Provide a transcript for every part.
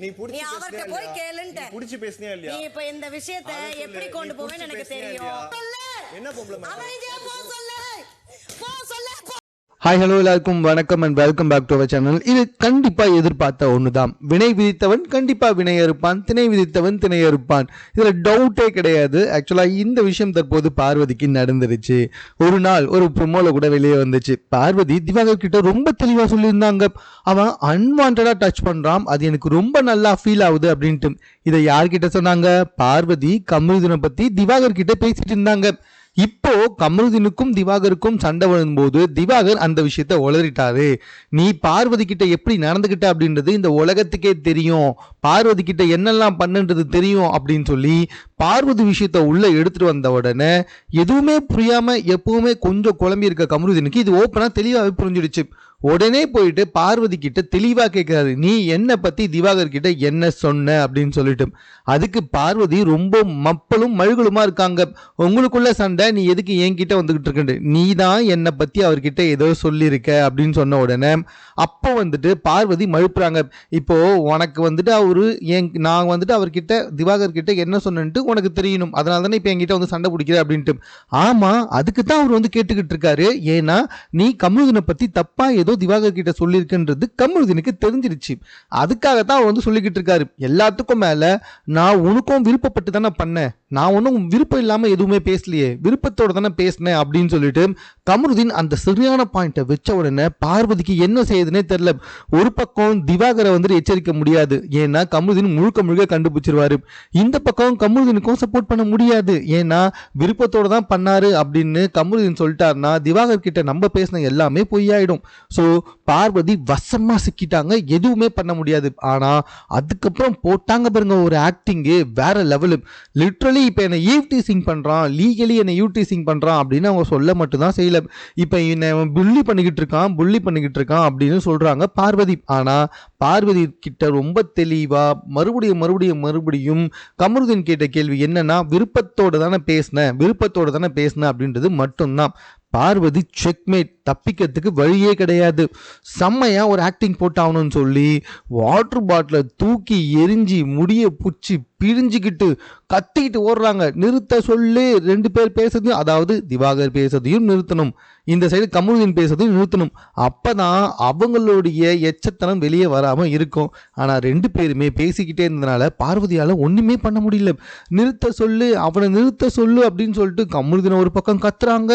நீ அவர்கிட்ட போய் கேளுன்ட்ட. புடிச்சு பேசினியா இல்லையா? நீ இப்ப இந்த விஷயத்தை எப்படி கொண்டு போவேன்னு எனக்கு தெரியும். என்ன பொம்பளை அமைதியா போ சொல்லு. போ சொல்லு. ஹாய் ஹலோ எல்லாருக்கும் வணக்கம் and welcome back to our channel. இது கண்டிப்பா எதிர்பார்த்த ஒண்ணுதான். வினை விதித்தவன் கண்டிப்பா வினை அறுப்பான், திணை விதித்தவன் திணை அறுப்பான். இதுல டவுட்டே கிடையாது. ஆக்சுவலா இந்த விஷயம் தற்போது பார்வதிக்கு நடந்துருச்சு. ஒரு நாள் ஒரு ப்ரொமோல கூட வெளியே வந்துச்சு. பார்வதி திவாகர் கிட்ட ரொம்ப தெளிவா சொல்லியிருந்தாங்க, அவன் அன்வான்டா டச் பண்றான், அது எனக்கு ரொம்ப நல்லா ஃபீல் ஆகுது அப்படின்ட்டு. இதை யார்கிட்ட சொன்னாங்க? பார்வதி கமருதீனை பத்தி திவாகர் கிட்ட பேசிட்டு இருந்தாங்க. இப்போ கமருதீனுக்கும் திவாகருக்கும் சண்டை வரும்போது திவாகர் அந்த விஷயத்த உளறிட்டாரு. நீ பார்வதி கிட்ட எப்படி நடந்துகிட்ட அப்படின்றது இந்த உலகத்துக்கே தெரியும், பார்வதி கிட்ட என்னெல்லாம் பண்ணுன்றது தெரியும் அப்படின்னு சொல்லி பார்வதி விஷயத்த உள்ள எடுத்துட்டு வந்த உடனே எதுவுமே புரியாம எப்பவுமே கொஞ்சம் குழம்பி இருக்க கமருதீனுக்கு இது ஓப்பனா தெளிவாகவே புரிஞ்சிடுச்சு. உடனே போயிட்டு பார்வதி கிட்ட தெளிவா கேட்கிறாரு, நீ என்ன பத்தி திவாகர் கிட்ட என்ன சொன்ன அப்படின்னு சொல்லிட்டு. அதுக்கு பார்வதி ரொம்ப மப்பலும் மழுகளுமா இருக்காங்க. உங்களுக்குள்ள சண்டை, நீ எதுக்கு என்கிட்ட வந்துகிட்டு இருக்க, நீ தான் என்னை பத்தி அவர்கிட்ட ஏதோ சொல்லியிருக்க அப்படின்னு சொன்ன உடனே அப்போ வந்துட்டு பார்வதி மழுப்புறாங்க. இப்போ உனக்கு வந்துட்டு அவரு நான் வந்துட்டு அவர்கிட்ட திவாகர் கிட்ட என்ன சொன்னேன்ட்டு உனக்கு தெரியணும், அதனால தானே இப்போ என்கிட்ட வந்து சண்டை பிடிக்கிற அப்படின்ட்டு. ஆமா, அதுக்கு தான் அவர் வந்து கேட்டுக்கிட்டு இருக்காரு. ஏன்னா நீ கமருதீனை பத்தி தப்பா ஏதோ திவாகர் கிட்ட சொல்லியிருக்குன்றது கமருதீனுக்கு தெரிஞ்சிருச்சு. அதுக்காகத்தான் அவர் வந்து சொல்லிக்கிட்டு இருக்காரு. எல்லாத்துக்கும் மேல நான் உனக்கும் விருப்பப்பட்டு தானே பண்ணேன், நான் ஒன்றும் விருப்பம் இல்லாம எதுவுமே பேசலையே, விருப்பத்தோட தானே பேசினேன் அப்படின்னு சொல்லிட்டு கமருதீன் அந்த சரியான பாயிண்ட்டை வச்ச உடனே பார்வதிக்கு என்ன செய்யுதுன்னே தெரியல. ஒரு பக்கம் திவாகரை வந்து எச்சரிக்க முடியாது, ஏன்னா கமருதீன் முழுக்க கண்டுபிடிச்சிருவாரு. இந்த பக்கம் கமருதீனுக்கும் சப்போர்ட் பண்ண முடியாது, ஏன்னா விருப்பத்தோட தான் பண்ணாரு அப்படின்னு கமருதீன் சொல்லிட்டாருன்னா திவாகர் கிட்ட நம்ம பேசின எல்லாமே பொய்யாயிடும். ஸோ பார்வதி வசமா சிக்கிட்டாங்க, எதுவுமே பண்ண முடியாது. ஆனா அதுக்கப்புறம் போட்டாங்க பாருங்க ஒரு ஆக்டிங்கு வேற லெவலு. லிட்ரலி இப்போ என்னை ஈவ்டீசிங் பண்றான், லீகலி என்னை ஈவ்டீசிங் பண்றான் அப்படின்னு அவங்க சொல்ல மட்டும்தான் செய்யல. இப்போ என்னை புள்ளி பண்ணிக்கிட்டு இருக்கான் அப்படின்னு சொல்றாங்க பார்வதி. ஆனா பார்வதி கிட்ட ரொம்ப தெளிவா மறுபடியும் கமருதீன் கேட்ட கேள்வி என்னன்னா, விருப்பத்தோட தானே பேசினேன் அப்படின்றது மட்டும்தான். பார்வதி செக்மேட், தப்பிக்கிறதுக்கு வழியே கிடையாது. செம்மையா ஒரு ஆக்டிங் போட்டாகணும்னு சொல்லி வாட்டர் பாட்டில தூக்கி எரிஞ்சி முடிய புச்சி பிரிஞ்சுக்கிட்டு கத்திக்கிட்டு ஓடுறாங்க. நிறுத்த சொல்லு, ரெண்டு பேர் பேசுறதையும், அதாவது திவாகர் பேசுறதையும் நிறுத்தணும், இந்த சைடு கமருதீன் பேசுறதையும் நிறுத்தணும். அப்பதான் அவங்களுடைய எச்சத்தனம் வெளியே வராம இருக்கும். ஆனா ரெண்டு பேருமே பேசிக்கிட்டே இருந்ததுனால பார்வதியால ஒண்ணுமே பண்ண முடியல. அவனை நிறுத்த சொல்லு அப்படின்னு சொல்லிட்டு கமருதீனை ஒரு பக்கம் கத்துறாங்க,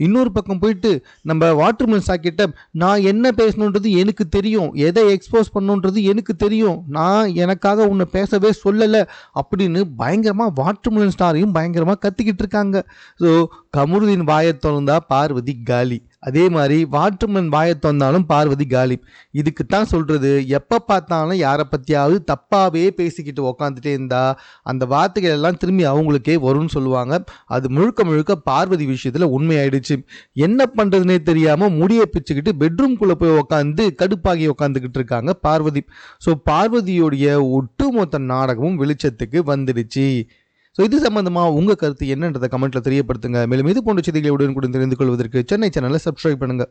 இன்னொரு பக்கம் போயிட்டு நம்ம வாட்டர்மெலன் சாக்கிட்ட நான் என்ன பேசணுன்றது எனக்கு தெரியும், எதை எக்ஸ்போஸ் பண்ணுன்றது எனக்கு தெரியும், நான் எனக்காக உன்னை பேசவே சொல்லலை அப்படின்னு பயங்கரமா வாட்டர்மெலன் ஸ்டாரையும் பயங்கரமா கத்திக்கிட்டு இருக்காங்க. ஸோ கமருதீன் வாயை திறந்தா பார்வதி காலி, அதே மாதிரி வாட்டர்மெலன் வாயை திறந்தாலும் பார்வதி காலி. இதுக்குத்தான் சொல்றது, எப்ப பார்த்தாலும் யாரை பத்தியாவது தப்பாவே பேசிக்கிட்டு உக்காந்துட்டே இருந்தா அந்த வார்த்தைகள் எல்லாம் திரும்பி அவங்களுக்கே வரும்னு சொல்லுவாங்க. அது முழுக்க பார்வதி விஷயத்துல உண்மையாயிடுச்சு. என்ன பண்றதுனே தெரியாம முடிய பிச்சுக்கிட்டு பெட்ரூம்குள்ள போய் உக்காந்து கடுப்பாகி உக்காந்துக்கிட்டு இருக்காங்க பார்வதி. ஸோ பார்வதியோடைய ஒட்டுமொத்த நாடகமும் வெளிச்சத்துக்கு வந்துடுச்சு. ஸோ இது சம்பந்தமா உங்க கருத்து என்னன்றதை கமெண்ட்ல தெரியப்படுத்துங்க. மேலும் இது போன்ற செய்திகளை உடனுக்குடன் தெரிந்து கொள்வதற்கு சென்னை சேனலை சப்ஸ்கிரைப் பண்ணுங்க.